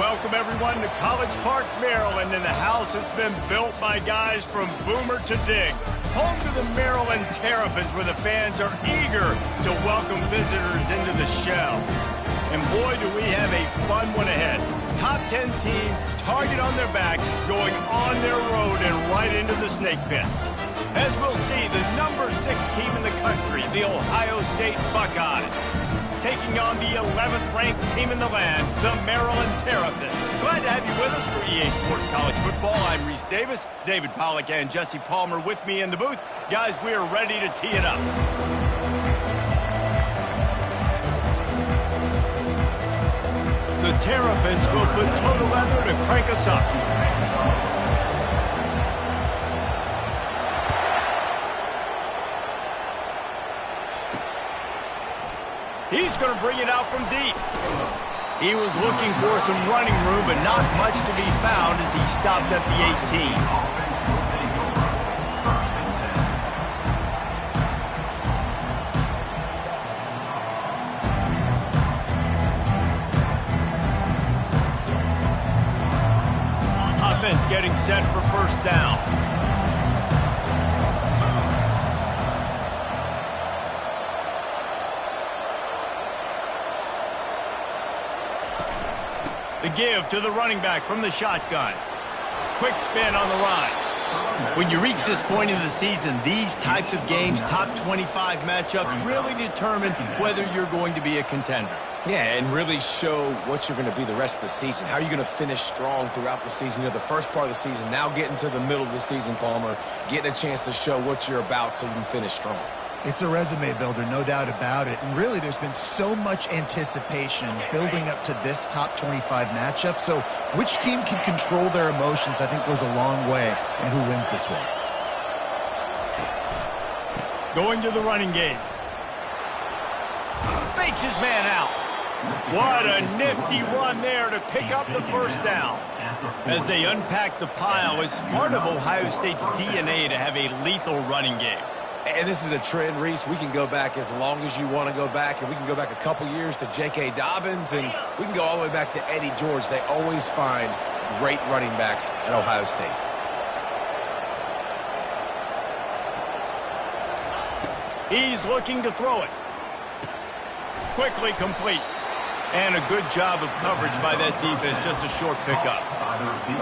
welcome everyone to College Park, Maryland, and the house has been built by guys from Boomer to Dig. Home to the Maryland Terrapins, where the fans are eager to welcome visitors into the shell. And boy, do we have a fun one ahead. Top 10 team, target on their back, going on their road and right into the snake pit. As we'll see, the number 6 team in the country, the Ohio State Buckeyes, taking on the 11th ranked team in the land, the Maryland Terrapins. Glad to have you with us for EA Sports College Football. I'm Reese Davis, David Pollack and Jesse Palmer with me in the booth. Guys, we are ready to tee it up. The Terrapins will put total leather to crank us up. He's going to bring it out from deep. He was looking for some running room, but not much to be found as he stopped at the 18. Offense getting set for first down. The give to the running back from the shotgun. Quick spin on the run. When you reach this point in the season, these types of games, top 25 matchups, really determine whether you're going to be a contender. Yeah, and really show what you're going to be the rest of the season. How are you going to finish strong throughout the season? You know, the first part of the season, now getting to the middle of the season, Palmer, getting a chance to show what you're about so you can finish strong. It's a resume builder, no doubt about it. And really, there's been so much anticipation building up to this top 25 matchup. So which team can control their emotions, I think, goes a long way in who wins this one. Going to the running game. Fakes his man out. What a nifty run there to pick up the first down. As they unpack the pile, it's part of Ohio State's DNA to have a lethal running game. And this is a trend, Reese. We can go back as long as you want to go back, and we can go back a couple years to J.K. Dobbins, and we can go all the way back to Eddie George. They always find great running backs at Ohio State. He's looking to throw it. Quickly complete. And a good job of coverage by that defense, just a short pickup.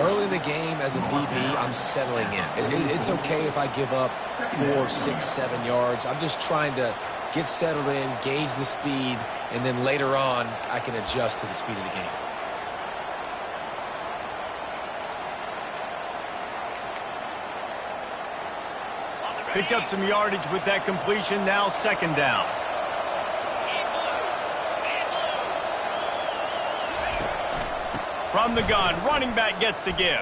Early in the game, as a DB, I'm settling in. It's okay if I give up 4, 6, 7 yards. I'm just trying to get settled in, gauge the speed, and then later on, I can adjust to the speed of the game. Picked up some yardage with that completion, now second down. From the gun, running back gets to give.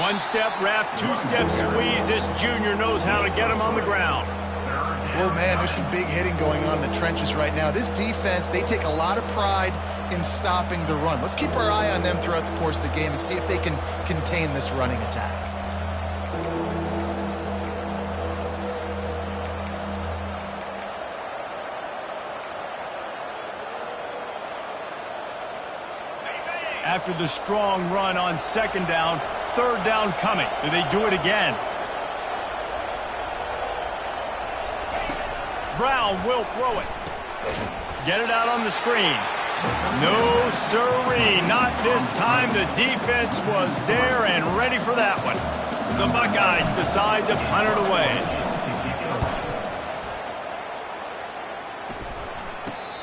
One step wrap, 2-step squeeze. This junior knows how to get him on the ground. Well, man, there's some big hitting going on in the trenches right now. This defense, they take a lot of pride in stopping the run. Let's keep our eye on them throughout the course of the game and see if they can contain this running attack. After the strong run on second down, third down coming. Do they do it again? Brown will throw it. Get it out on the screen. No sirree, not this time. The defense was there and ready for that one. The Buckeyes decide to punt it away.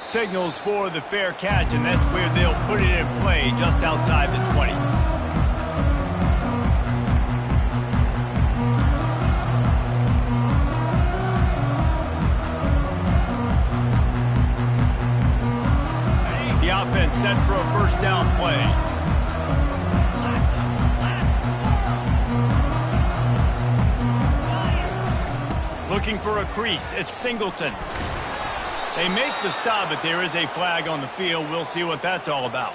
Signals for the fair catch, and that's where they'll put it in play, just outside the 20. The offense set for a first down play. Looking for a crease. It's Singleton. They make the stop, but there is a flag on the field. We'll see what that's all about.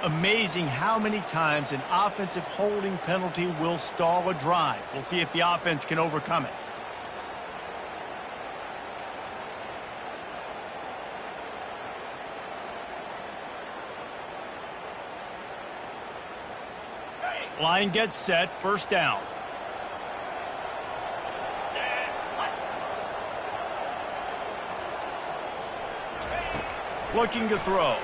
Amazing how many times an offensive holding penalty will stall a drive. We'll see if the offense can overcome it. Line gets set, first down. Looking to throw.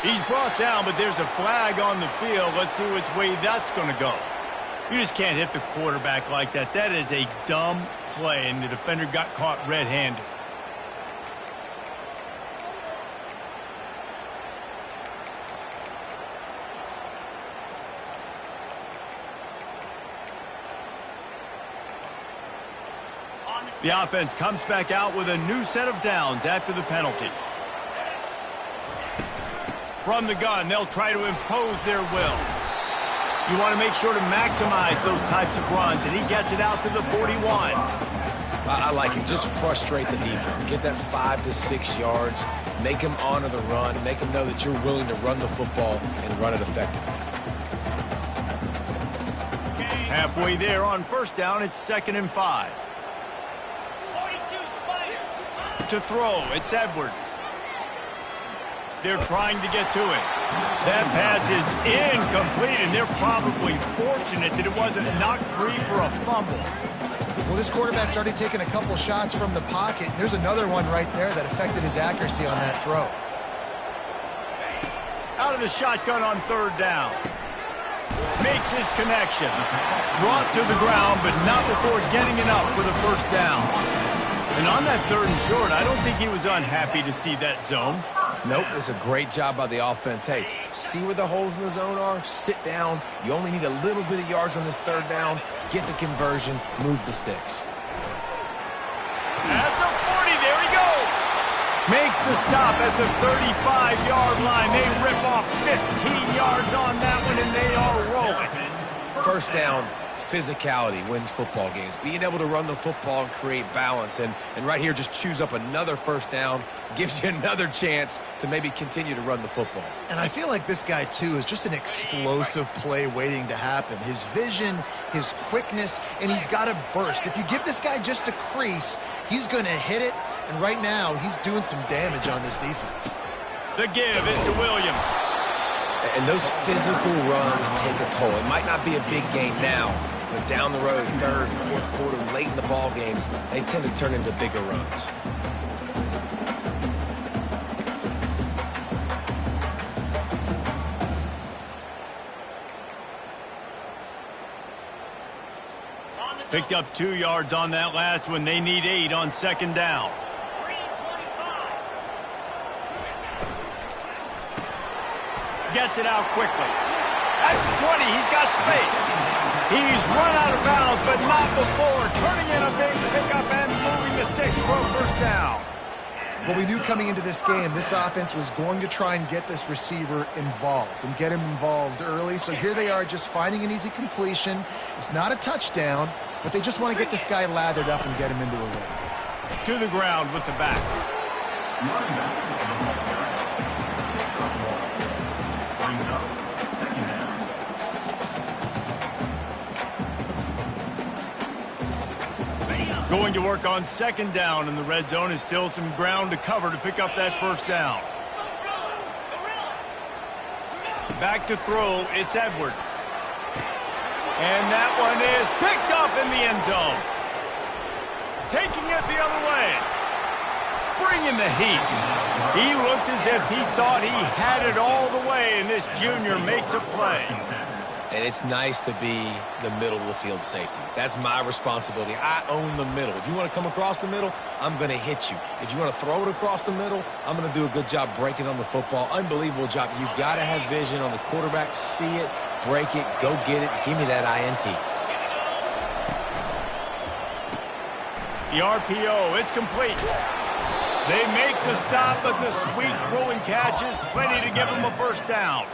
He's brought down, but there's a flag on the field. Let's see which way that's going to go. You just can't hit the quarterback like that. That is a dumb play, and the defender got caught red-handed. The offense comes back out with a new set of downs after the penalty. From the gun, they'll try to impose their will. You want to make sure to maximize those types of runs, and he gets it out to the 41. I like it. Just frustrate the defense. Get that 5 to 6 yards. Make them honor the run. Make them know that you're willing to run the football and run it effectively. Halfway there on first down, it's 2nd and 5. To throw, it's Edwards. They're trying to get to it. That pass is incomplete, and they're probably fortunate that it wasn't knocked free for a fumble. Well, this quarterback's already taken a couple shots from the pocket. There's another one right there that affected his accuracy on that throw. Out of the shotgun on 3rd down. Makes his connection. Brought to the ground, but not before getting it up for the first down. And on that 3rd and short, I don't think he was unhappy to see that zone. Nope, it's a great job by the offense. Hey, see where the holes in the zone are? Sit down. You only need a little bit of yards on this 3rd down. Get the conversion. Move the sticks. At the 40, there he goes. Makes the stop at the 35-yard line. They rip off 15 yards on that one, and they are rolling. First down, physicality wins football games. Being able to run the football and create balance. And right here, just choose up another first down. Gives you another chance to maybe continue to run the football. And I feel like this guy, too, is just an explosive play waiting to happen. His vision, his quickness, and he's got a burst. If you give this guy just a crease, he's going to hit it. And right now, he's doing some damage on this defense. The give is to Williams. And those physical runs take a toll. It might not be a big game now, but down the road, 3rd, 4th quarter, late in the ball games, they tend to turn into bigger runs. Picked up 2 yards on that last one. They need 8 on 2nd down. Gets it out quickly. At the 20, he's got space. He's run out of bounds, but not before. Turning in a big pickup and moving the sticks for a first down. Well, we knew coming into this game, this offense was going to try and get this receiver involved and get him involved early. So here they are just finding an easy completion. It's not a touchdown, but they just want to get this guy lathered up and get him into a rhythm. To the ground with the back. Going to work on 2nd down, and the red zone is still some ground to cover to pick up that first down. Back to throw, it's Edwards. And that one is picked up in the end zone. Taking it the other way. Bringing the heat. He looked as if he thought he had it all the way, and this junior makes a play. And it's nice to be the middle of the field safety. That's my responsibility. I own the middle. If you want to come across the middle, I'm going to hit you. If you want to throw it across the middle, I'm going to do a good job breaking on the football. Unbelievable job. You got to have vision on the quarterback. See it, break it, go get it. Give me that INT. The RPO, it's complete. They make the stop, but the sweet rolling catch is plenty to give them a first down.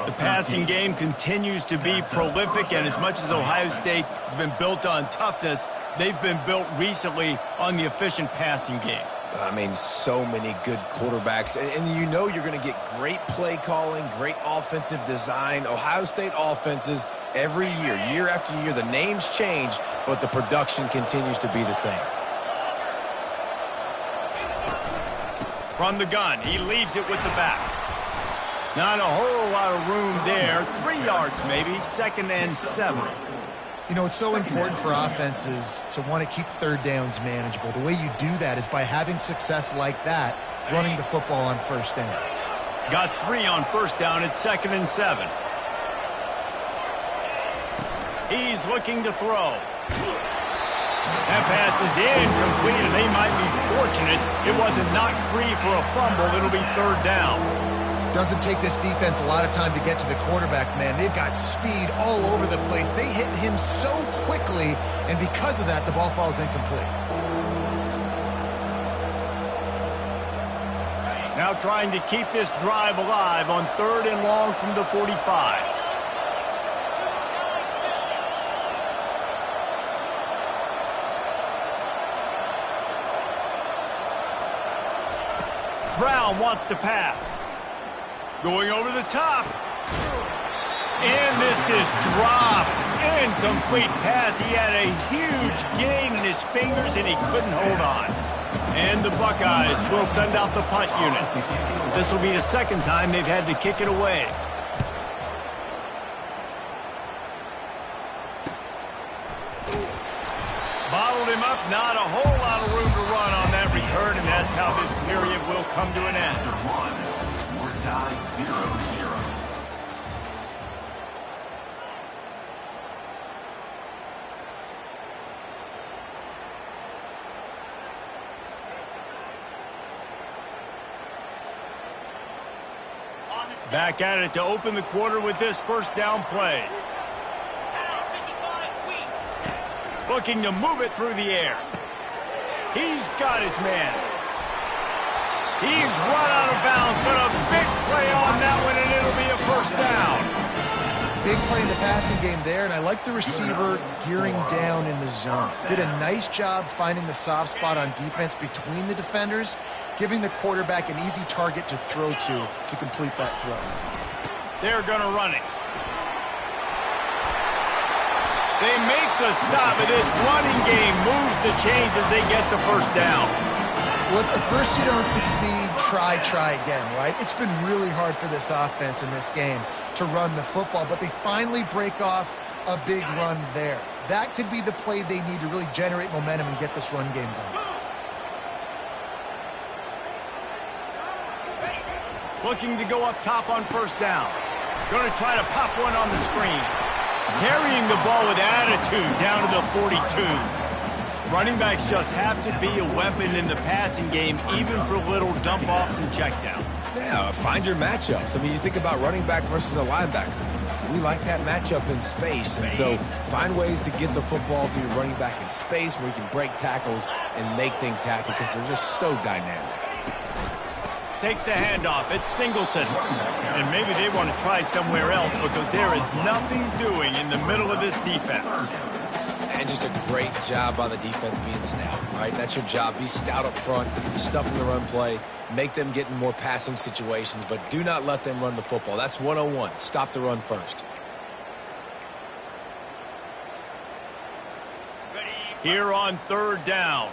The passing game continues to be prolific, and as much as Ohio State has been built on toughness, they've been built recently on the efficient passing game. I mean, so many good quarterbacks, and you know you're going to get great play calling, great offensive design. Ohio State offenses every year, year after year, the names change, but the production continues to be the same. From the gun, he leaves it with the back. Not a whole lot of room there. 3 yards maybe, 2nd and 7. You know, it's so important for offenses to want to keep third downs manageable. The way you do that is by having success like that, running the football on first down. Got 3 on first down at 2nd and 7. He's looking to throw. That pass is incomplete, and they might be fortunate it wasn't knocked free for a fumble. It'll be 3rd down. Doesn't take this defense a lot of time to get to the quarterback, man. They've got speed all over the place. They hit him so quickly, and because of that, the ball falls incomplete. Now trying to keep this drive alive on 3rd and long from the 45. Brown wants to pass. Going over the top. And this is dropped. Incomplete pass. He had a huge gain in his fingers, and he couldn't hold on. And the Buckeyes will send out the punt unit. This will be the 2nd time they've had to kick it away. Bottled him up. Not a whole lot of room to run on that return, and that's how this period will come to an end. We're tied 0-0. Back at it to open the quarter with this first down play. Looking to move it through the air. He's got his man. He's run out of bounds, but a big play on that one, and it'll be a first down. Big play in the passing game there, and I like the receiver gearing down in the zone. Did a nice job finding the soft spot on defense between the defenders, giving the quarterback an easy target to throw to complete that throw. They're going to run it. They make the stop, and this running game moves the chains as they get the first down. Well, if at first you don't succeed, try again, right? It's been really hard for this offense in this game to run the football, but they finally break off a big run there. That could be the play they need to really generate momentum and get this run game going. Looking to go up top on first down. Going to try to pop one on the screen. Carrying the ball with attitude down to the 42. Running backs just have to be a weapon in the passing game, even for little dump-offs and checkdowns. Yeah, find your matchups. I mean, you think about running back versus a linebacker. We like that matchup in space, and so find ways to get the football to your running back in space where you can break tackles and make things happen because they're just so dynamic. Takes the handoff. It's Singleton. And maybe they want to try somewhere else because there is nothing doing in the middle of this defense. And just a great job on the defense being stout, right? That's your job. Be stout up front, stuff in the run play, make them get in more passing situations, but do not let them run the football. That's 101. Stop the run first. Here on 3rd down.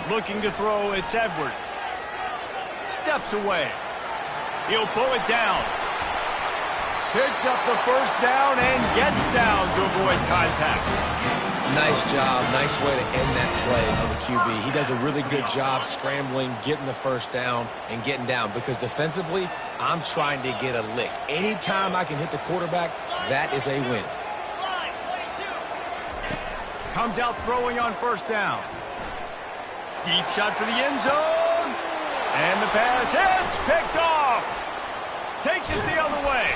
Looking to throw, it's Edwards. Steps away. He'll pull it down. Picks up the first down and gets down to avoid contact. Nice job. Nice way to end that play for the QB. He does a really good job scrambling, getting the first down, and getting down because defensively, I'm trying to get a lick. Anytime I can hit the quarterback, that is a win. Comes out throwing on first down. Deep shot for the end zone. And the pass hits, picked off. Takes it the other way.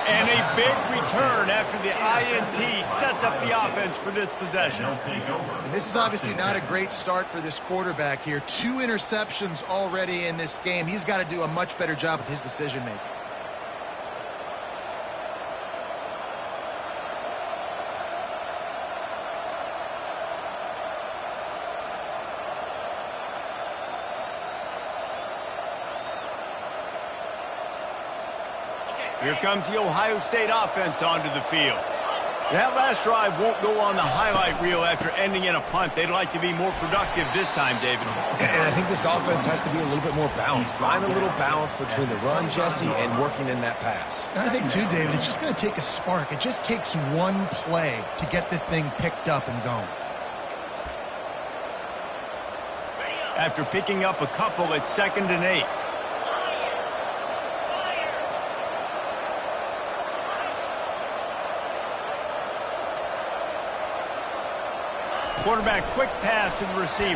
And a big return after the INT sets up the offense for this possession. And this is obviously not a great start for this quarterback here. 2 interceptions already in this game. He's got to do a much better job with his decision-making. Here comes the Ohio State offense onto the field. That last drive won't go on the highlight reel after ending in a punt. They'd like to be more productive this time, David. And I think this offense has to be a little bit more balanced. Find a little balance between the run, Jesse, and working in that pass. And I think, too, David, it's just going to take a spark. It just takes one play to get this thing picked up and going. After picking up a couple, it's 2nd and 8. Quarterback quick pass to the receiver.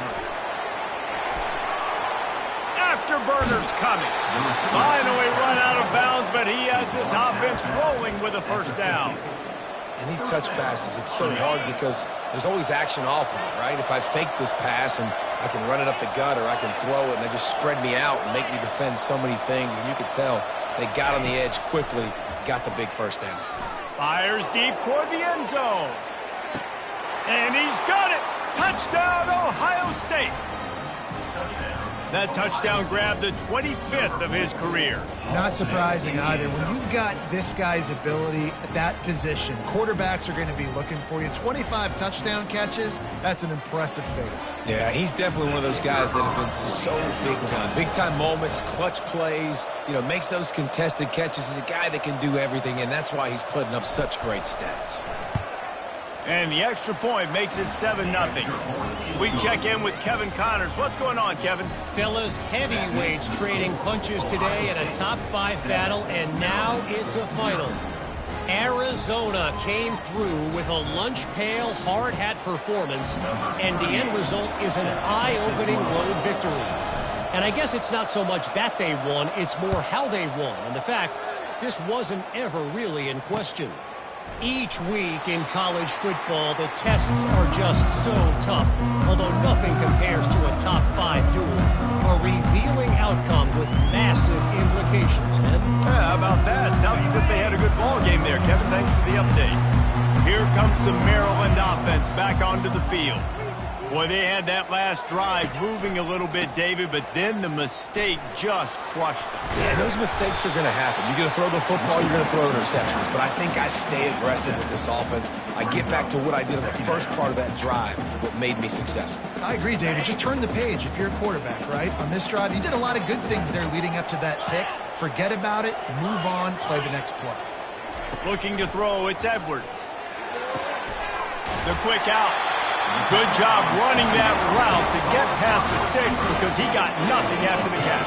Afterburners coming. Finally run out of bounds, but he has this offense rolling with a first down. And these touch passes, it's so hard because there's always action off of it, right? If I fake this pass and I can run it up the gut or I can throw it and they just spread me out and make me defend so many things, and you could tell they got on the edge quickly, got the big first down. Fires deep toward the end zone. And he's got it! Touchdown, Ohio State! That touchdown grabbed the 25th of his career. Not surprising either. When you've got this guy's ability at that position, quarterbacks are going to be looking for you. 25 touchdown catches, that's an impressive figure. Yeah, he's definitely one of those guys that have been so big time. Big time moments, clutch plays, makes those contested catches. He's a guy that can do everything, and that's why he's putting up such great stats. And the extra point makes it 7-0. We check in with Kevin Connors. What's going on, Kevin? Fellas, heavyweights trading punches today in a top 5 battle, and now it's a final. Arizona came through with a lunch pail hard hat performance, and the end result is an eye-opening road victory. And I guess it's not so much that they won, it's more how they won, and the fact this wasn't ever really in question. Each week in college football, the tests are just so tough, although nothing compares to a top 5 duel. A revealing outcome with massive implications, man. Yeah, how about that? Sounds as if they had a good ball game there, Kevin. Thanks for the update. Here comes the Maryland offense back onto the field. Boy, they had that last drive moving a little bit, David, but then the mistake just crushed them. Yeah, those mistakes are going to happen. You're going to throw the football, you're going to throw interceptions, but I think I stay aggressive with this offense. I get back to what I did in the first part of that drive, what made me successful. I agree, David. Just turn the page if you're a quarterback, right? On this drive, you did a lot of good things there leading up to that pick. Forget about it, move on, play the next play. Looking to throw, it's Edwards. The quick out. Good job running that route to get past the sticks because he got nothing after the catch.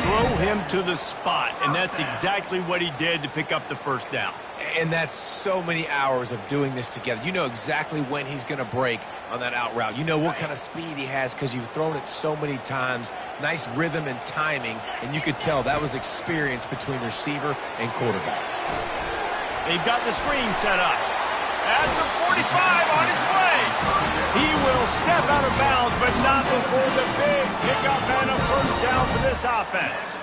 Throw him to the spot, and that's exactly what he did to pick up the first down. And that's so many hours of doing this together. You know exactly when he's going to break on that out route. You know what kind of speed he has because you've thrown it so many times. Nice rhythm and timing, and you could tell that was experience between receiver and quarterback. They've got the screen set up. At the 45 on its way. He will step out of bounds, but not before the big pickup and a first down for this offense.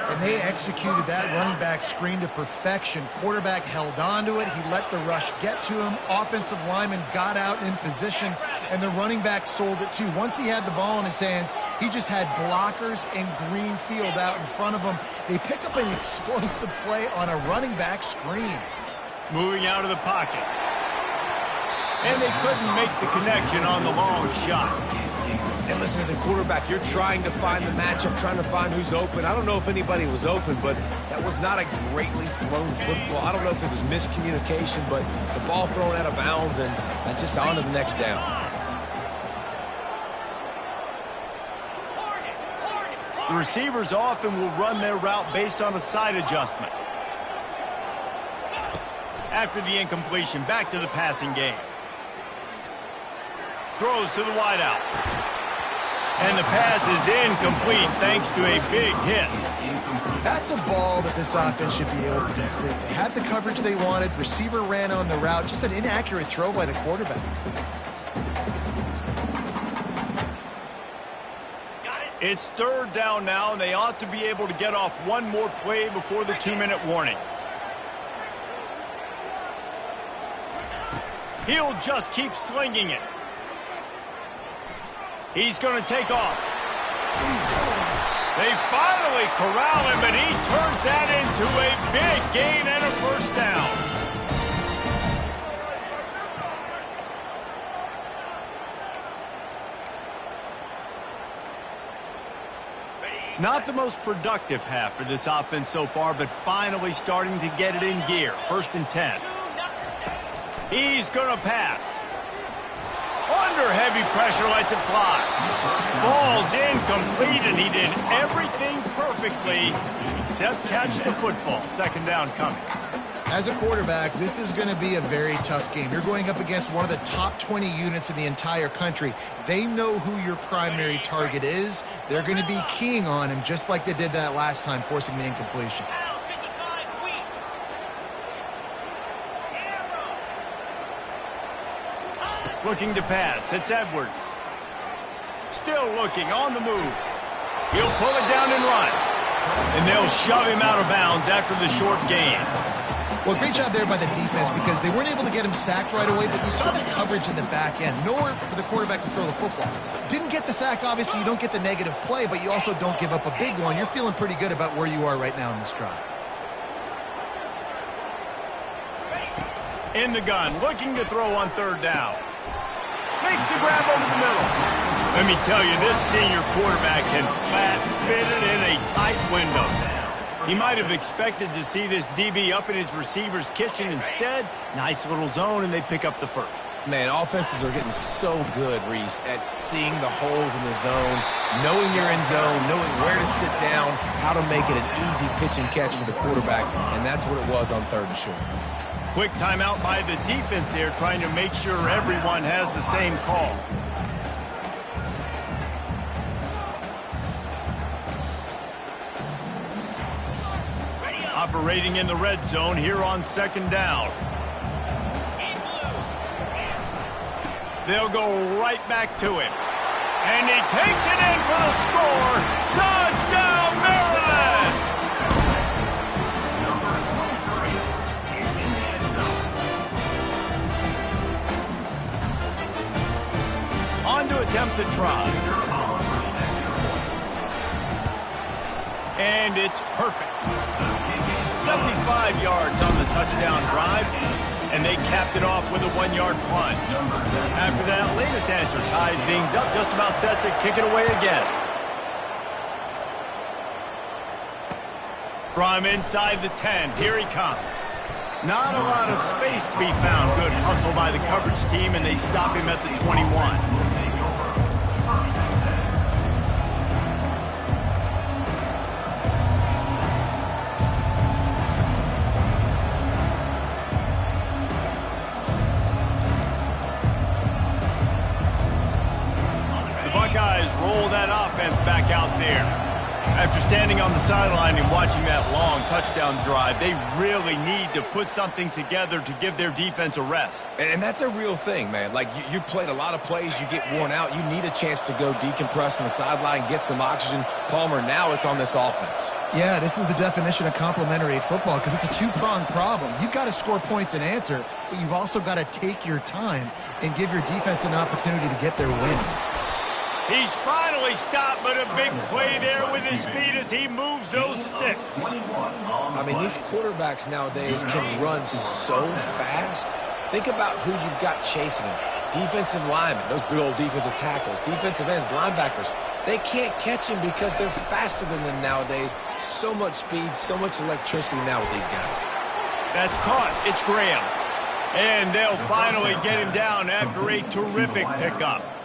And they executed that running back screen to perfection. Quarterback held on to it. He let the rush get to him. Offensive lineman got out in position, and the running back sold it too. Once he had the ball in his hands, he just had blockers and green field out in front of him. They pick up an explosive play on a running back screen. Moving out of the pocket. And they couldn't make the connection on the long shot. And listen, as a quarterback, you're trying to find the matchup, trying to find who's open. I don't know if anybody was open, but that was not a greatly thrown football. I don't know if it was miscommunication, but the ball thrown out of bounds and just on to the next down. The receivers often will run their route based on a side adjustment. After the incompletion, back to the passing game. Throws to the wideout. And the pass is incomplete thanks to a big hit. That's a ball that this offense should be able to complete. They had the coverage they wanted. Receiver ran on the route. Just an inaccurate throw by the quarterback. It's third down now, and they ought to be able to get off one more play before the 2-minute warning. He'll just keep slinging it. He's going to take off. They finally corral him, and he turns that into a big gain and a first down. Not the most productive half for this offense so far, but finally starting to get it in gear. 1st and 10. He's going to pass. Under heavy pressure, lets it fly. Falls incomplete, and he did everything perfectly except catch the football. 2nd down coming. As a quarterback, this is going to be a very tough game. You're going up against one of the top 20 units in the entire country. They know who your primary target is. They're going to be keying on him just like they did that last time, forcing the incompletion. Looking to pass. It's Edwards. Still looking on the move. He'll pull it down and run. And they'll shove him out of bounds after the short gain. Well, great job there by the defense because they weren't able to get him sacked right away, but you saw the coverage in the back end. Nowhere for the quarterback to throw the football. Didn't get the sack, obviously. You don't get the negative play, but you also don't give up a big one. You're feeling pretty good about where you are right now in this drive. In the gun, looking to throw on 3rd down. Makes the grab over the middle. Let me tell you, this senior quarterback can flat fit it in a tight window. He might have expected to see this DB up in his receiver's kitchen. Instead, nice little zone, and they pick up the 1st. Man, offenses are getting so good, Reese, at seeing the holes in the zone, knowing you're in zone, knowing where to sit down, how to make it an easy pitch and catch for the quarterback, and that's what it was on 3rd and short. Quick timeout by the defense there, trying to make sure everyone has the same call. Operating in the red zone here on 2nd down. They'll go right back to him. And he takes it in for the score. Touchdown, Maryland! On to attempt the try. And it's perfect. 75 yards on the touchdown drive, and they capped it off with a 1-yard punt. After that latest answer tied things up, just about set to kick it away again. From inside the 10, here he comes. Not a lot of space to be found. Good hustle by the coverage team, and they stop him at the 21. Roll that offense back out there. After standing on the sideline and watching that long touchdown drive, they really need to put something together to give their defense a rest. And that's a real thing, man. Like, you played a lot of plays, you get worn out, you need a chance to go decompress on the sideline, get some oxygen. Palmer, now it's on this offense. Yeah, this is the definition of complementary football because it's a two-pronged problem. You've got to score points and answer, but you've also got to take your time and give your defense an opportunity to get their win. He's finally stopped, but a big play there with his feet as he moves those sticks. I mean, these quarterbacks nowadays can run so fast. Think about who you've got chasing them. Defensive linemen, those big old defensive tackles, defensive ends, linebackers. They can't catch him because they're faster than them nowadays. So much speed, so much electricity now with these guys. That's caught. It's Graham. And they'll finally get him down after a terrific pickup.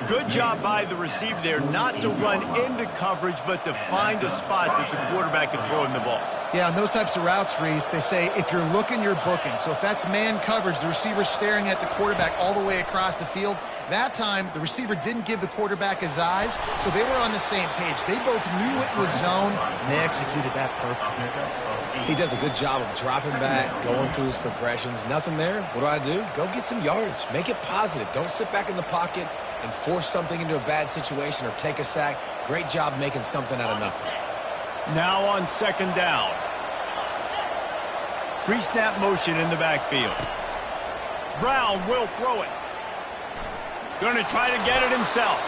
Good job by the receiver there not to run into coverage, but to find a spot that the quarterback can throw him the ball. Yeah, on those types of routes, Reese, they say if you're looking, you're booking. So if that's man coverage, the receiver's staring at the quarterback all the way across the field. That time, the receiver didn't give the quarterback his eyes, so they were on the same page. They both knew it was zone, and they executed that perfectly. He does a good job of dropping back, going through his progressions. Nothing there. What do? Go get some yardage. Make it positive. Don't sit back in the pocket and force something into a bad situation or take a sack. Great job making something out of nothing. Now on 2nd down. Pre-snap motion in the backfield. Brown will throw it. Going to try to get it himself.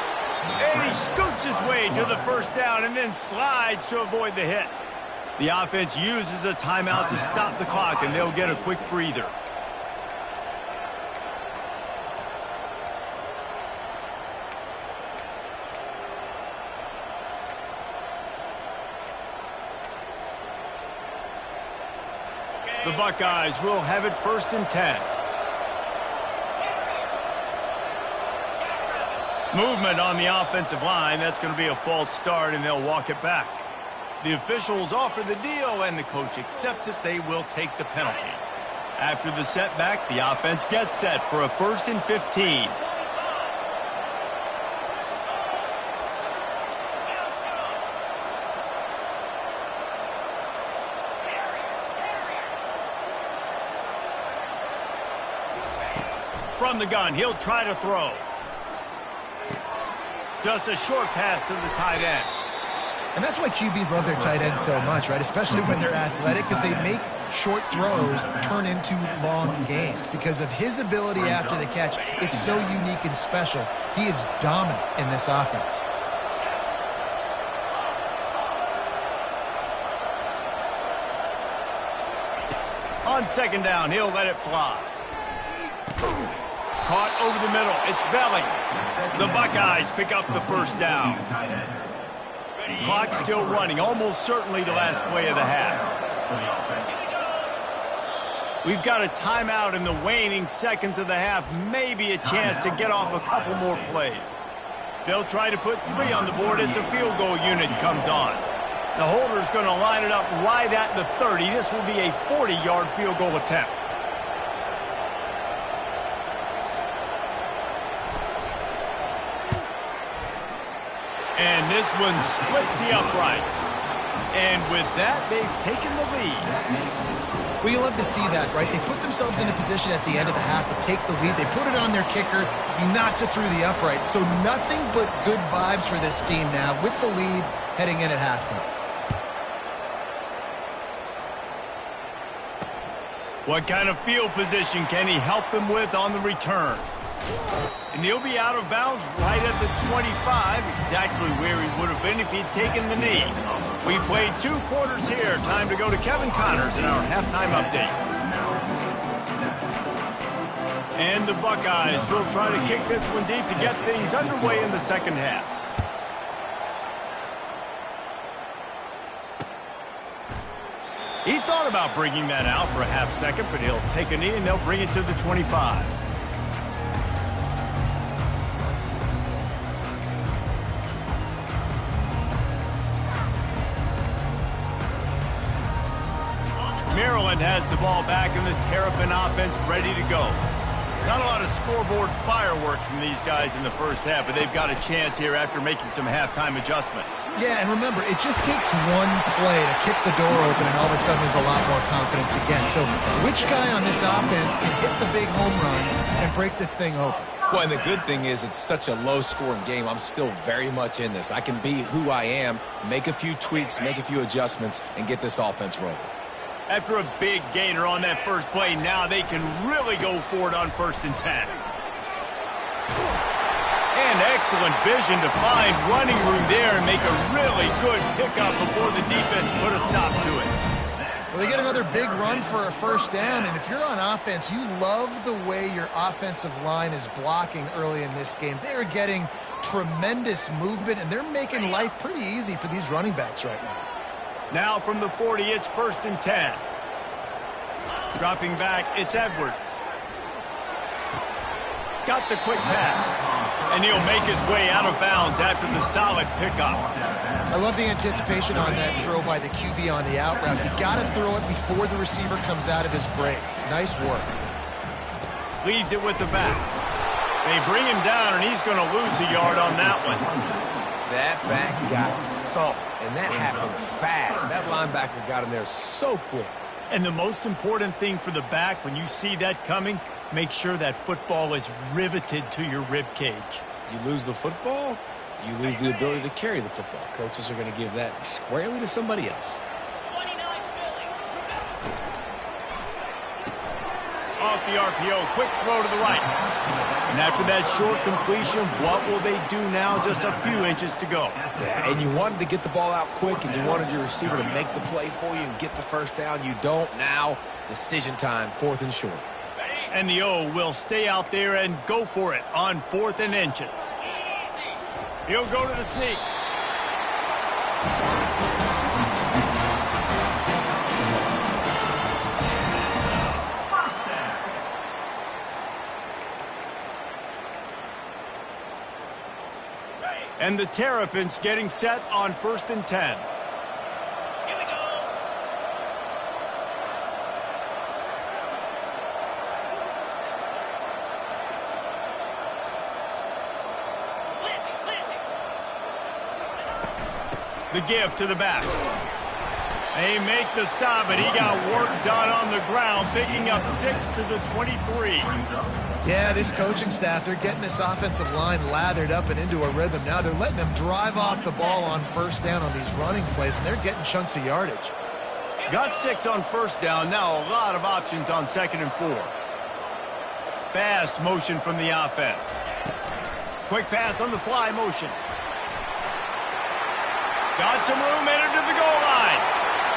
And he scoots his way to the 1st down and then slides to avoid the hit. The offense uses a timeout to stop the clock, and they'll get a quick breather. The Buckeyes will have it 1st and 10. Movement on the offensive line. That's going to be a false start, and they'll walk it back. The officials offer the deal, and the coach accepts it. They will take the penalty. After the setback, the offense gets set for a 1st and 15. From the gun, he'll try to throw. Just a short pass to the tight end. And that's why QBs love their tight ends so much, right? Especially when they're athletic, because they make short throws turn into long gains. Because of his ability after the catch, it's so unique and special. He is dominant in this offense. On 2nd down, he'll let it fly. Caught over the middle. It's Belly. The Buckeyes pick up the 1st down. Clock still running. Almost certainly the last play of the half. We've got a timeout in the waning seconds of the half. Maybe a chance to get off a couple more plays. They'll try to put 3 on the board as the field goal unit comes on. The holder's going to line it up right at the 30. This will be a 40-yard field goal attempt. And this one splits the uprights. And with that, they've taken the lead. Well, you love to see that, right? They put themselves in a position at the end of the half to take the lead. They put it on their kicker. He knocks it through the uprights. So nothing but good vibes for this team now with the lead heading in at halftime. What kind of field position can he help them with on the return? And he'll be out of bounds right at the 25, exactly where he would have been if he'd taken the knee. We played 2 quarters here. Time to go to Kevin Connors in our halftime update. And the Buckeyes will try to kick this one deep to get things underway in the 2nd half. He thought about bringing that out for a half second, but he'll take a knee and they'll bring it to the 25. Maryland has the ball back and the Terrapin offense ready to go. Not a lot of scoreboard fireworks from these guys in the 1st half, but they've got a chance here after making some halftime adjustments. Yeah, and remember, it just takes one play to kick the door open, and all of a sudden there's a lot more confidence again. So which guy on this offense can hit the big home run and break this thing open? Well, and the good thing is it's such a low-scoring game. I'm still very much in this. I can be who I am, make a few tweaks, make a few adjustments, and get this offense rolling. After a big gainer on that first play, now they can really go for it on 1st and 10. And excellent vision to find running room there and make a really good pickup before the defense put a stop to it. Well, they get another big run for a 1st down, and if you're on offense, you love the way your offensive line is blocking early in this game. They're getting tremendous movement, and they're making life pretty easy for these running backs right now. Now from the 40, it's 1st and 10. Dropping back, it's Edwards. Got the quick pass. And he'll make his way out of bounds after the solid pickup. I love the anticipation on that throw by the QB on the out route. You got to throw it before the receiver comes out of his break. Nice work. Leaves it with the back. They bring him down, and he's going to lose a yard on that one. That back got thumped, and that happened fast. That linebacker got in there so quick. And the most important thing for the back, when you see that coming, make sure that football is riveted to your rib cage. You lose the football, you lose the ability to carry the football. Coaches are going to give that squarely to somebody else. Off the RPO, quick throw to the right. And after that short completion, what will they do now? Just a few inches to go. Yeah, and you wanted to get the ball out quick, and you wanted your receiver to make the play for you and get the 1st down. You don't now. Decision time, 4th and short. And the O will stay out there and go for it on 4th and inches. He'll go to the sneak. And the Terrapins getting set on 1st and 10. Here we go. The give to the back. They make the stop, but he got work done on the ground, picking up 6 to the 23. Yeah, this coaching staff, they're getting this offensive line lathered up and into a rhythm. Now they're letting them drive off the ball on 1st down on these running plays, and they're getting chunks of yardage. Got 6 on 1st down. Now a lot of options on 2nd and 4. Fast motion from the offense. Quick pass on the fly motion. Got some room, entered to the goal line.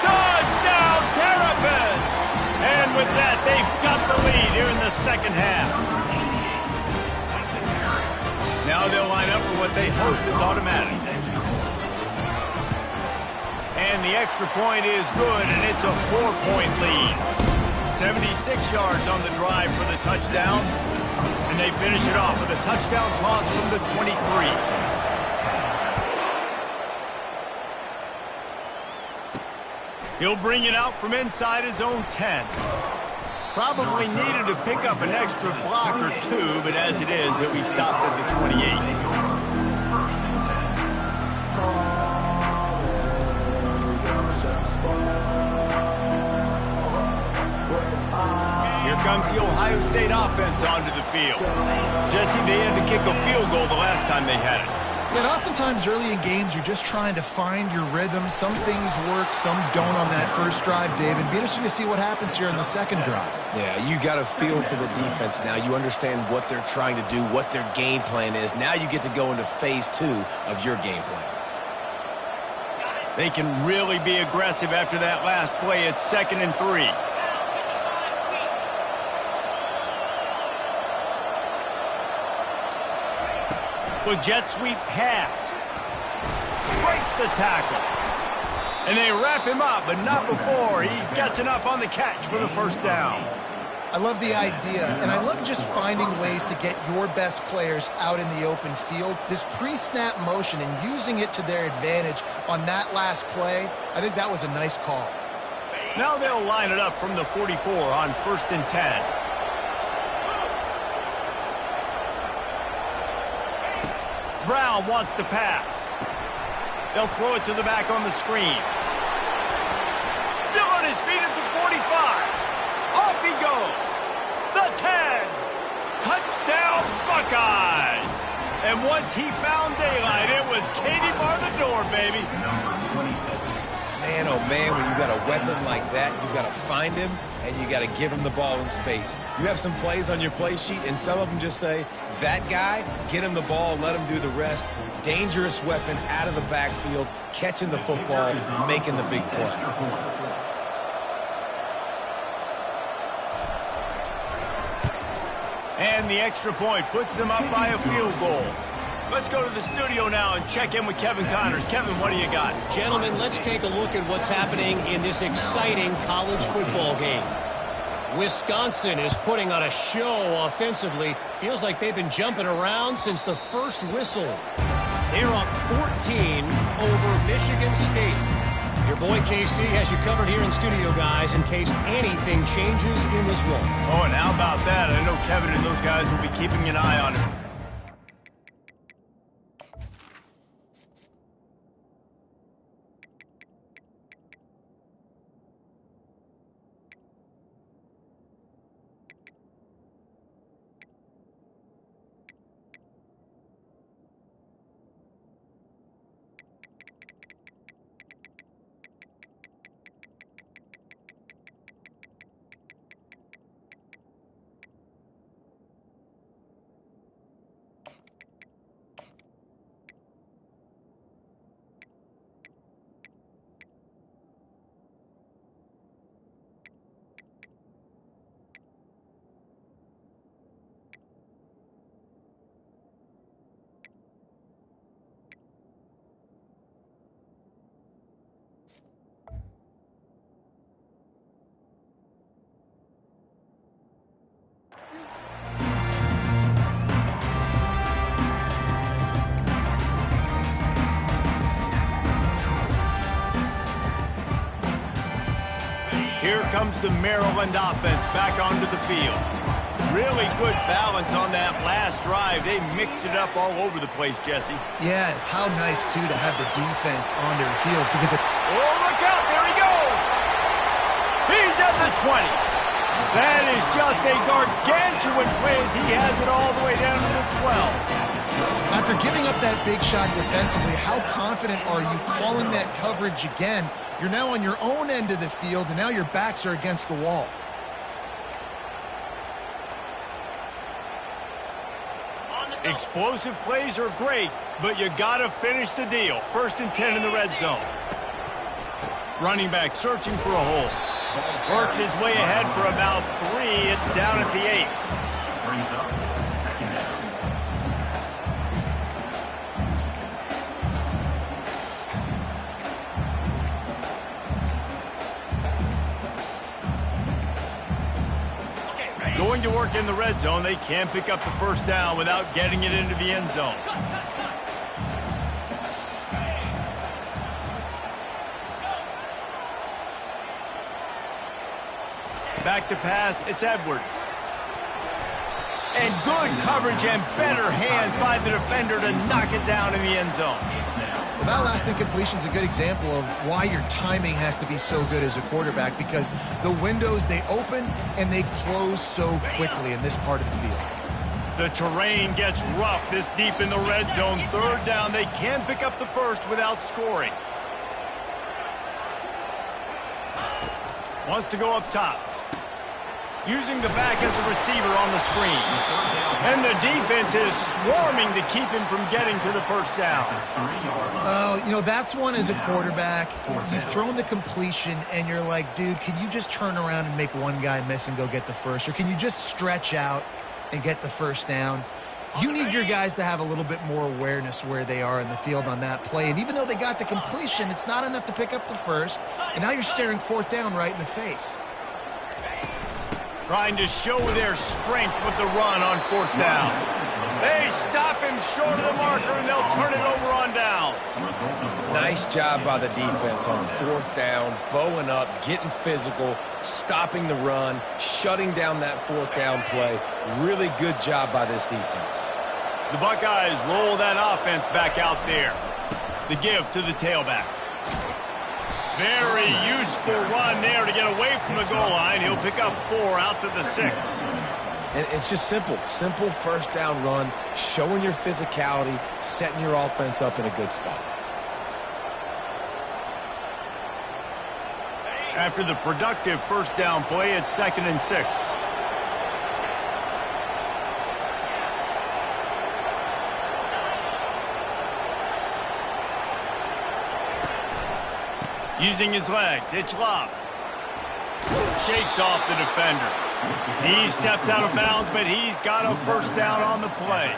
Touchdown, Terrapins! And with that, they've got the lead here in the 2nd half. Now they'll line up for what they hope is automatic. And the extra point is good, and it's a 4-point lead. 76 yards on the drive for the touchdown. And they finish it off with a touchdown toss from the 23. He'll bring it out from inside his own 10. Probably needed to pick up an extra block or 2, but as it is, he'll be stopped at the 28. Here comes the Ohio State offense onto the field. Jesse, they had to kick a field goal the last time they had it. And oftentimes early in games, you're just trying to find your rhythm. Some things work, some don't on that first drive, David. Be interesting to see what happens here in the 2nd drive. Yeah, you got a feel for the defense now. You understand what they're trying to do, what their game plan is. Now you get to go into phase 2 of your game plan. They can really be aggressive after that last play. It's 2nd and 3. With jet sweep pass. Breaks the tackle. And they wrap him up, but not before he gets enough on the catch for the 1st down. I love the idea, and I love just finding ways to get your best players out in the open field. This pre-snap motion and using it to their advantage on that last play, I think that was a nice call. Now they'll line it up from the 44 on 1st and 10. Brown wants to pass. They'll throw it to the back on the screen. Still on his feet at the 45. Off he goes. The 10. Touchdown, Buckeyes. And once he found daylight, it was Katie bar the door, baby. Man, oh man, when you got a weapon like that, you got to find him and you got to give him the ball in space. You have some plays on your play sheet, and some of them just say, that guy, get him the ball, let him do the rest. Dangerous weapon out of the backfield, catching the football, making the big play. And the extra point puts them up by a field goal. Let's go to the studio now and check in with Kevin Connors. Kevin, what do you got? Gentlemen, let's take a look at what's happening in this exciting college football game. Wisconsin is putting on a show offensively. Feels like they've been jumping around since the first whistle. They're up 14 over Michigan State. Your boy KC has you covered here in studio, guys, in case anything changes in this one. Oh, and how about that? I know Kevin and those guys will be keeping an eye on him. comes the Maryland offense back onto the field. Really good balance on that last drive. They mixed it up all over the place, Jesse. Yeah, how nice, too, to have the defense on their heels because Oh, look out. There he goes. He's at the 20. That is just a gargantuan play as he has it all the way down to the 12. After giving up that big shot defensively, how confident are you calling that coverage again? You're now on your own end of the field, and now your backs are against the wall. Explosive plays are great, but you got to finish the deal. 1st and 10 in the red zone. Running back searching for a hole. Works his way ahead for about 3. It's down at the 8. Brings up second down. Going to work in the red zone, they can't pick up the 1st down without getting it into the end zone. Back to pass, it's Edwards. And good coverage and better hands by the defender to knock it down in the end zone. Well, that last incompletion is a good example of why your timing has to be so good as a quarterback, because the windows, they open and they close so quickly in this part of the field. The terrain gets rough this deep in the red zone. 3rd down, they can pick up the 1st without scoring. Wants to go up top. Using the back as a receiver on the screen. And the defense is swarming to keep him from getting to the 1st down. You know, that's one as a quarterback. You've thrown the completion, and you're like, dude, can you just turn around and make one guy miss and go get the 1st? Or can you just stretch out and get the 1st down? You need your guys to have a little bit more awareness where they are in the field on that play. And even though they got the completion, it's not enough to pick up the 1st. And now you're staring 4th down right in the face. Trying to show their strength with the run on 4th down. They stop him short of the marker, and they'll turn it over on downs. Nice job by the defense on 4th down, bowing up, getting physical, stopping the run, shutting down that 4th down play. Really good job by this defense. The Buckeyes roll that offense back out there. The give to the tailback. Very useful run there to get away from the goal line. He'll pick up 4 out to the 6. And it's just simple 1st down run, showing your physicality, setting your offense up in a good spot. After the productive 1st down play, it's 2nd and 6. Using his legs, it's Love. Shakes off the defender. He steps out of bounds, but he's got a 1st down on the play.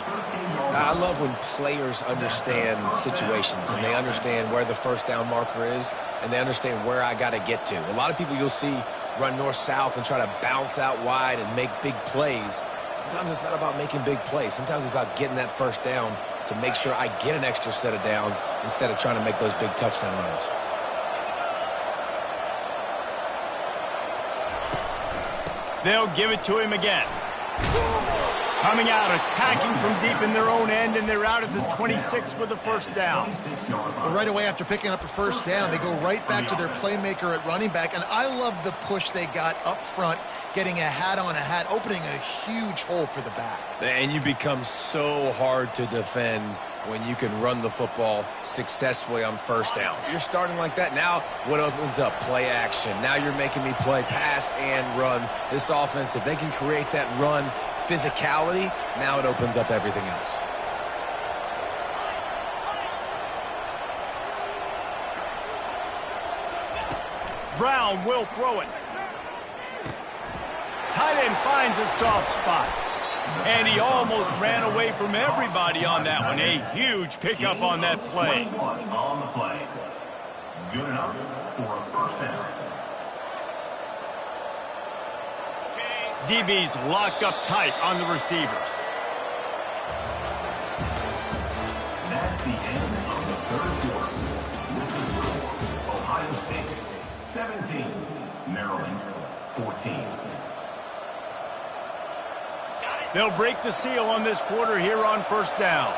I love when players understand situations and they understand where the 1st down marker is and they understand where I got to get to. A lot of people you'll see run north-south and try to bounce out wide and make big plays. Sometimes it's not about making big plays. Sometimes it's about getting that 1st down to make sure I get an extra set of downs instead of trying to make those big touchdown runs. They'll give it to him again. Coming out, attacking from deep in their own end, and they're out at the 26 with the 1st down. Well, right away after picking up a 1st down, they go right back to their playmaker at running back, and I love the push they got up front, getting a hat on a hat, opening a huge hole for the back. And you become so hard to defend when you can run the football successfully on 1st down. You're starting like that. Now what opens up? Play action. Now you're making me play pass and run. This offense, if they can create that run physicality, now it opens up everything else. Brown will throw it. Tight end finds a soft spot. And he almost ran away from everybody on that one. A huge pickup on that play. On the play. Good enough for a 1st down. DB's locked up tight on the receivers. That's the end of the 3rd quarter. With the score, Ohio State 17, Maryland 14. They'll break the seal on this quarter here on first down.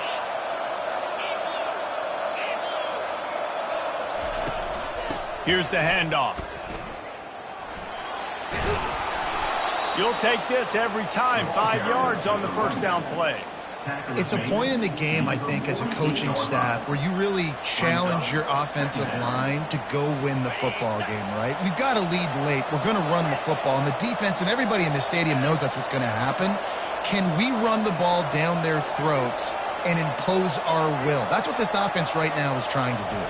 Here's the handoff. You'll take this every time. 5 yards on the first down play. It's a point in the game, I think, as a coaching staff where you really challenge your offensive line to go win the football game, right? We've got to lead late. We're going to run the football. And the defense and everybody in the stadium knows that's what's going to happen. Can we run the ball down their throats and impose our will? That's what this offense right now is trying to do.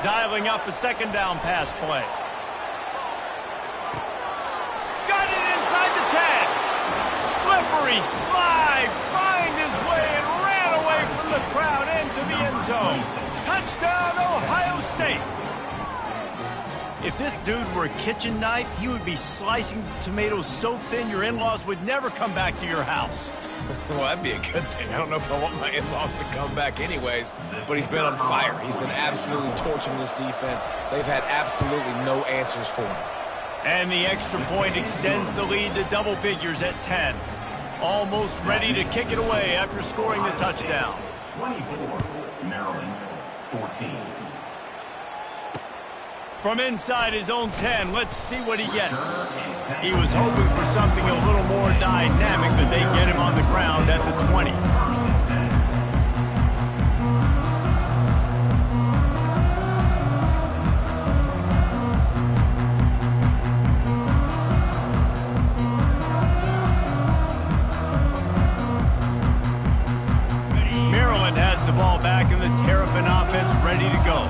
Dialing up a second down pass play. Got it inside the 10. Slippery slide. Find his way and ran away from the crowd into the end zone. Touchdown, Ohio State. If this dude were a kitchen knife, he would be slicing tomatoes so thin your in-laws would never come back to your house. Well, that'd be a good thing. I don't know if I want my in-laws to come back anyways, but he's been on fire. He's been absolutely torching this defense. They've had absolutely no answers for him. And the extra point extends the lead to double figures at 10. Almost ready to kick it away after scoring the touchdown. 24, Maryland, 14. From inside his own 10, let's see what he gets. He was hoping for something a little more dynamic, but they get him on the ground at the 20. Maryland has the ball back and the Terrapin offense ready to go.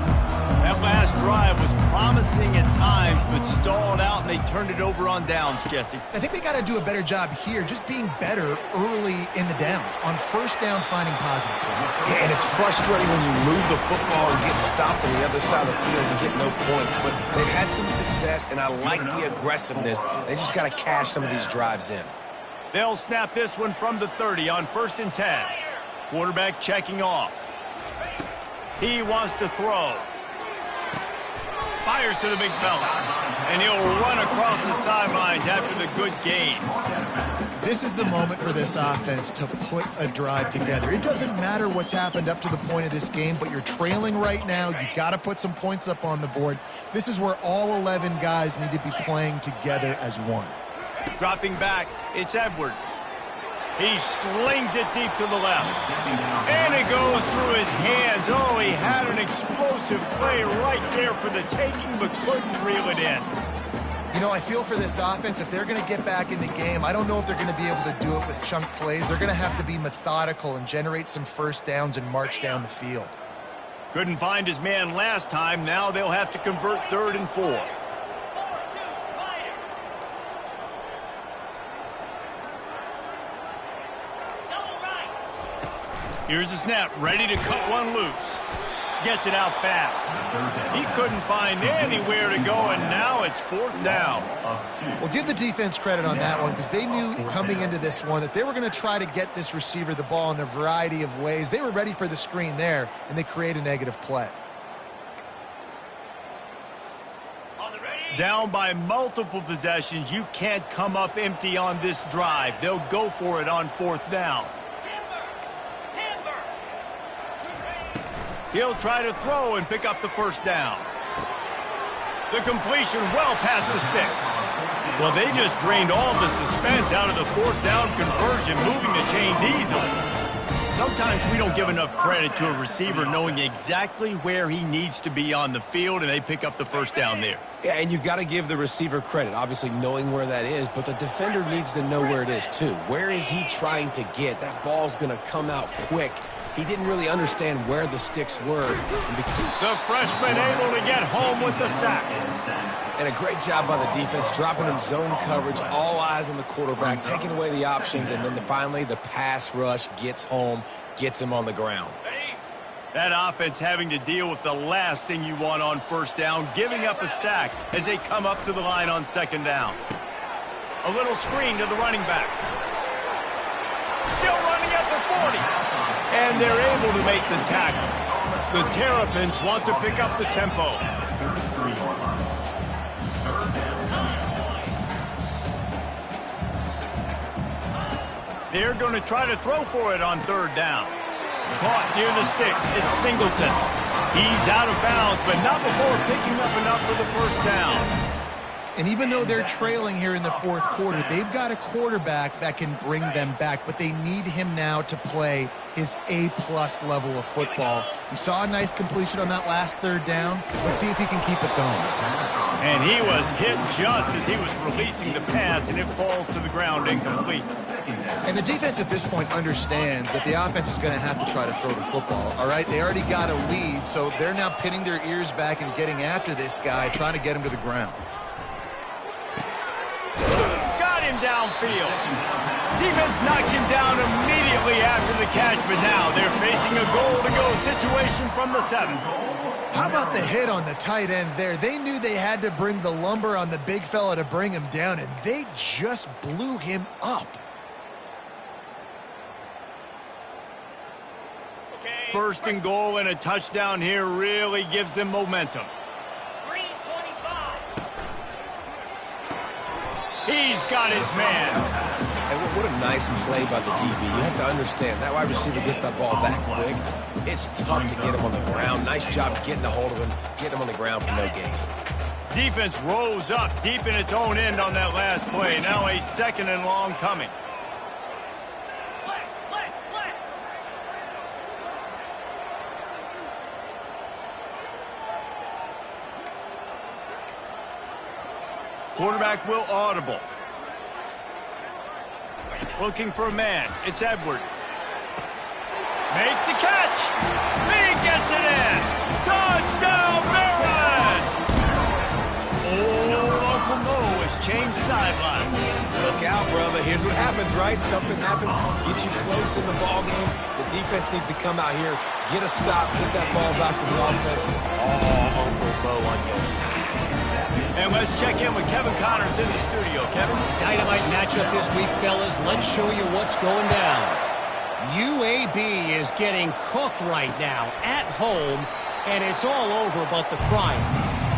That last drive was promising at times, but stalled out, and they turned it over on downs, Jesse. I think they got to do a better job here, just being better early in the downs. On first down, finding positive points. Yeah, and it's frustrating when you move the football and get stopped on the other side of the field and get no points. But they've had some success, and I like the aggressiveness. They just got to cash some of these drives in. They'll snap this one from the 30 on 1st and 10. Quarterback checking off. He wants to throw. Fires to the big fella. And he'll run across the sidelines after the good gain. This is the moment for this offense to put a drive together. It doesn't matter what's happened up to the point of this game, but you're trailing right now. You got to put some points up on the board. This is where all 11 guys need to be playing together as one. Dropping back, it's Edwards. He slings it deep to the left. And it goes through his hands. Oh, he had an explosive play right there for the taking, but couldn't reel it in. You know, I feel for this offense, if they're going to get back in the game, I don't know if they're going to be able to do it with chunk plays. They're going to have to be methodical and generate some first downs and march down the field. Couldn't find his man last time. Now they'll have to convert 3rd and 4. Here's the snap, ready to cut one loose. Gets it out fast. He couldn't find anywhere to go, and now it's 4th down. Well, give the defense credit on that one because they knew coming into this one that they were going to try to get this receiver the ball in a variety of ways. They were ready for the screen there, and they create a negative play. Down by multiple possessions, you can't come up empty on this drive. They'll go for it on 4th down. He'll try to throw and pick up the first down. The completion well past the sticks. Well, they just drained all the suspense out of the 4th down conversion, moving the chains easily. Sometimes we don't give enough credit to a receiver knowing exactly where he needs to be on the field, and they pick up the first down there. Yeah, and you got to give the receiver credit, obviously knowing where that is, but the defender needs to know where it is too. Where is he trying to get? That ball's going to come out quick. He didn't really understand where the sticks were. The freshman able to get home with the sack. And a great job by the defense, dropping in zone coverage, all eyes on the quarterback, taking away the options, and then finally the pass rush gets home, gets him on the ground. That offense having to deal with the last thing you want on first down, giving up a sack as they come up to the line on 2nd down. A little screen to the running back. Still running at the 40. And they're able to make the tackle. The Terrapins want to pick up the tempo. They're going to try to throw for it on third down. Caught near the sticks. It's Singleton. He's out of bounds, but not before picking up enough for the first down. And even though they're trailing here in the fourth quarter, they've got a quarterback that can bring them back, but they need him now to play his A-plus level of football. We saw a nice completion on that last third down. Let's see if he can keep it going. And he was hit just as he was releasing the pass, and it falls to the ground incomplete. And the defense at this point understands that the offense is going to have to try to throw the football, all right? They already got a lead, so they're now pinning their ears back and getting after this guy, trying to get him to the ground. Got him downfield. Defense knocks him down immediately after the catch, but now they're facing a goal-to-go situation from the 7. How about the hit on the tight end there? They knew they had to bring the lumber on the big fella to bring him down, and they just blew him up. First and goal and a touchdown here really gives them momentum. He's got his man. And what a nice play by the DB. You have to understand, that wide receiver gets that ball that quick. It's tough to get him on the ground. Nice job getting a hold of him, getting him on the ground for no gain. Defense rose up deep in its own end on that last play. Now a second and long coming. Quarterback will audible. Looking for a man. It's Edwards. Makes the catch. He gets it in. Touchdown, Maryland! Oh, Uncle Mo has changed sidelines. Look out, brother. Here's what happens, right? Something happens, get you close in the ball game. The defense needs to come out here, get a stop, get that ball back to the offense. Oh, Uncle Mo on your side. And let's check in with Kevin Connors in the studio. Kevin? Dynamite matchup this week, fellas. Let's show you what's going down. UAB is getting cooked right now at home, and it's all over but the crying.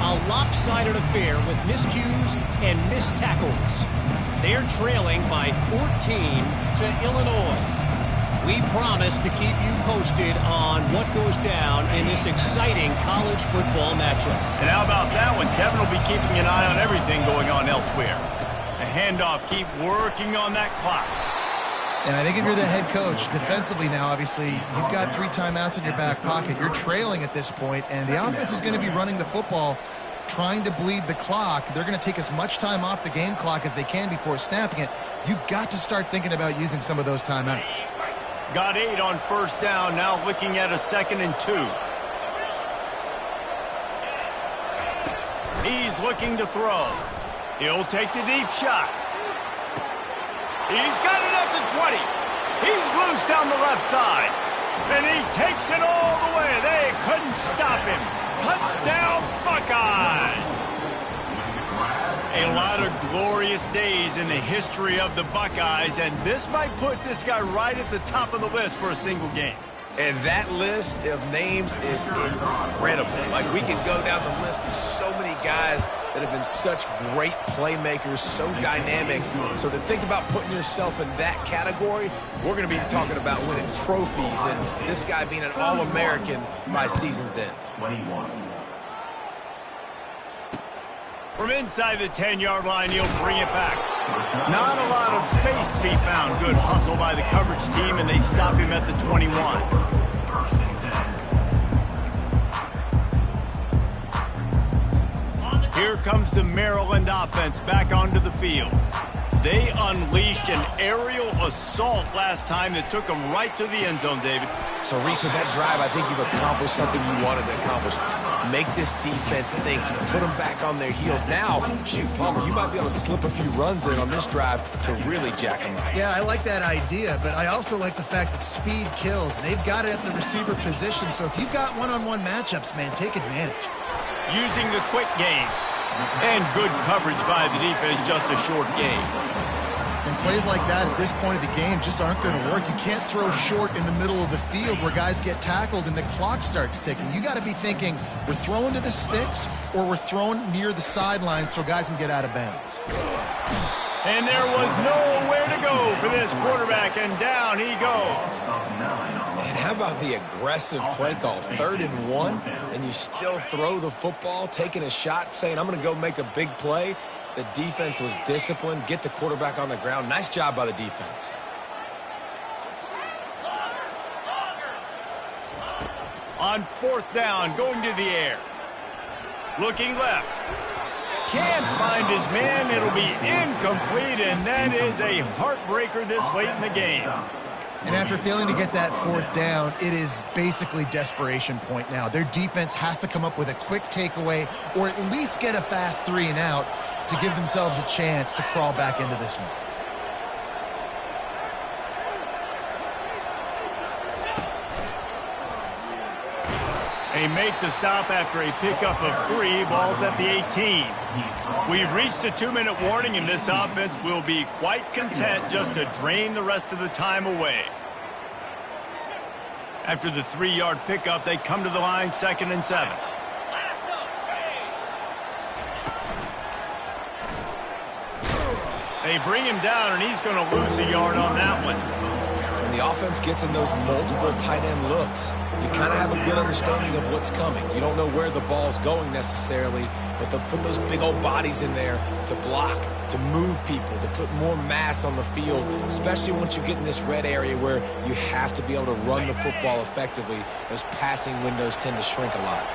A lopsided affair with miscues and missed tackles. They're trailing by 14 to Illinois. We promise to keep you posted on what goes down in this exciting college football matchup. And how about that one? Kevin will be keeping an eye on everything going on elsewhere. The handoff, keep working on that clock. And I think if you're the head coach, defensively now, obviously, you've got 3 timeouts in your back pocket. You're trailing at this point, and the offense is going to be running the football, trying to bleed the clock. They're going to take as much time off the game clock as they can before snapping it. You've got to start thinking about using some of those timeouts. Got 8 on first down, now looking at a 2nd and 2. He's looking to throw. He'll take the deep shot. He's got it at the 20. He's loose down the left side. And he takes it all the way. They couldn't stop him. Touchdown, Buckeyes! A lot of glorious days in the history of the Buckeyes, and this might put this guy right at the top of the list for a single game. And that list of names is incredible. Like, we can go down the list of so many guys that have been such great playmakers, so dynamic. So to think about putting yourself in that category, we're going to be talking about winning trophies and this guy being an All-American by season's end. 21. From inside the 10-yard line, he'll bring it back. Not a lot of space to be found. Good hustle by the coverage team, and they stop him at the 21. Here comes the Maryland offense back onto the field. They unleashed an aerial assault last time that took them right to the end zone, David. So, Reese, with that drive, I think you've accomplished something you wanted to accomplish. Make this defense think. You put them back on their heels. Now, shoot, Palmer, you might be able to slip a few runs in on this drive to really jack them up. Yeah, I like that idea, but I also like the fact that speed kills. They've got it at the receiver position, so if you've got one-on-one matchups, man, take advantage. Using the quick game. And good coverage by the defense, just a short game. And plays like that at this point of the game just aren't going to work. You can't throw short in the middle of the field where guys get tackled and the clock starts ticking. You got to be thinking we're throwing to the sticks or we're throwing near the sidelines so guys can get out of bounds. And there was nowhere to go for this quarterback, and down he goes. And how about the aggressive play call? 3rd and 1, and you still throw the football, taking a shot, saying, I'm going to go make a big play. The defense was disciplined, get the quarterback on the ground. Nice job by the defense. On 4th down, going to the air. Looking left. Can't find his man. It'll be incomplete, and that is a heartbreaker this late in the game. And after failing to get that 4th down, it is basically desperation point now. Their defense has to come up with a quick takeaway or at least get a fast 3 and out to give themselves a chance to crawl back into this one. They make the stop after a pickup of 3. Ball's at the 18. We've reached the 2-minute warning, and this offense will be quite content just to drain the rest of the time away. After the 3-yard pickup, they come to the line, 2nd and 7. They bring him down, and he's going to lose a yard on that one. When the offense gets in those multiple tight end looks, you kind of have a good understanding of what's coming. You don't know where the ball's going necessarily, but they'll put those big old bodies in there to block, to move people, to put more mass on the field, especially once you get in this red area where you have to be able to run the football effectively. Those passing windows tend to shrink a lot.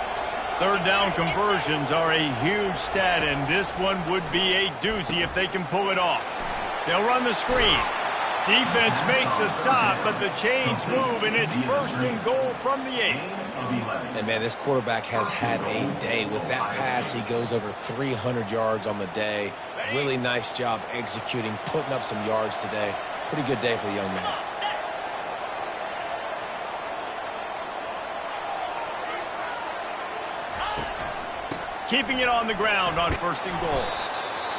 3rd down conversions are a huge stat, and this one would be a doozy if they can pull it off. They'll run the screen. Defense makes a stop, but the chains move, and it's 1st and goal from the 8. And, man, this quarterback has had a day. With that pass, he goes over 300 yards on the day. Really nice job executing, putting up some yards today. Pretty good day for the young man. Keeping it on the ground on 1st and goal.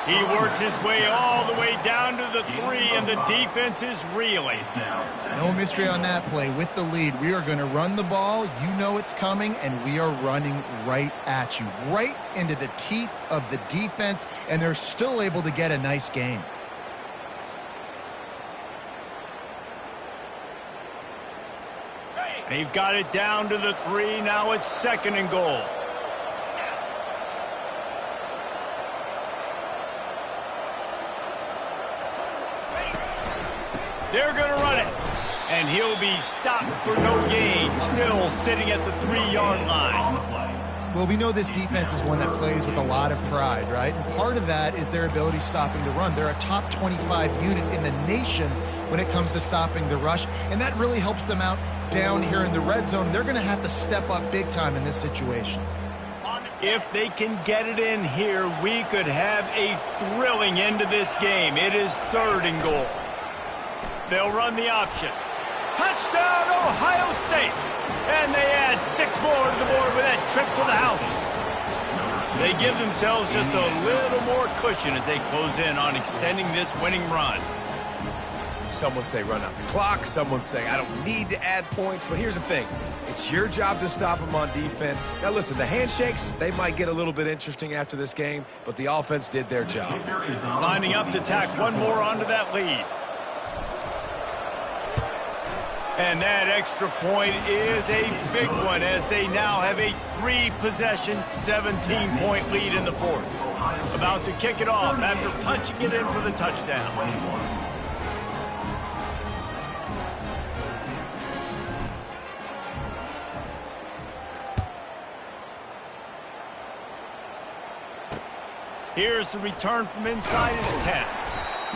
He works his way all the way down to the 3, and the defense is reeling. No mystery on that play. With the lead, we are going to run the ball. You know it's coming, and we are running right at you, right into the teeth of the defense, and they're still able to get a nice gain. They've got it down to the 3. Now it's 2nd and goal. They're going to run it, and he'll be stopped for no gain, still sitting at the 3-yard line. Well, we know this defense is one that plays with a lot of pride, right? And part of that is their ability stopping the run. They're a top 25 unit in the nation when it comes to stopping the rush, and that really helps them out down here in the red zone. They're going to have to step up big time in this situation. If they can get it in here, we could have a thrilling end to this game. It is 3rd and goal. They'll run the option. Touchdown, Ohio State! And they add 6 more to the board with that trip to the house. They give themselves just a little more cushion as they close in on extending this winning run. Some would say run out the clock. Some would say I don't need to add points. But here's the thing. It's your job to stop them on defense. Now, listen, the handshakes, they might get a little bit interesting after this game, but the offense did their job. Lining up to tack one more onto that lead. And that extra point is a big one as they now have a 3-possession, 17-point lead in the 4th. About to kick it off after punching it in for the touchdown. Here's the return from inside his 10.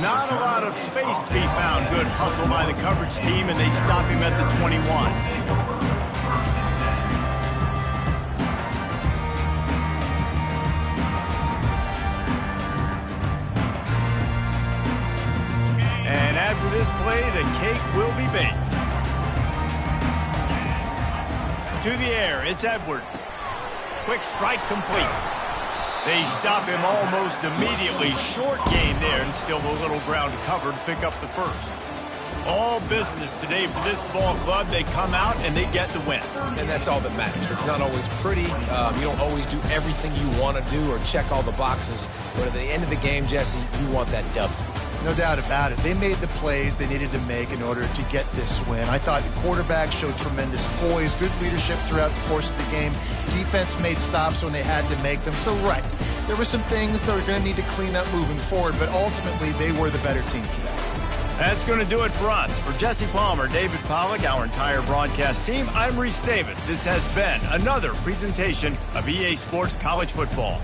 Not a lot of space to be found. Good hustle by the coverage team, and they stop him at the 21. And after this play, the cake will be baked. To the air, it's Edwards. Quick strike complete. They stop him almost immediately. Short gain there, and still a little ground covered to pick up the 1st. All business today for this ball club. They come out and they get the win. And that's all that matters. It's not always pretty. You don't always do everything you want to do or check all the boxes. But at the end of the game, Jesse, you want that W. No doubt about it. They made the plays they needed to make in order to get this win. I thought the quarterback showed tremendous poise, good leadership throughout the course of the game. Defense made stops when they had to make them. So, right, there were some things that we're going to need to clean up moving forward, but ultimately they were the better team today. That's going to do it for us. For Jesse Palmer, David Pollack, our entire broadcast team, I'm Reese Davis. This has been another presentation of EA Sports College Football.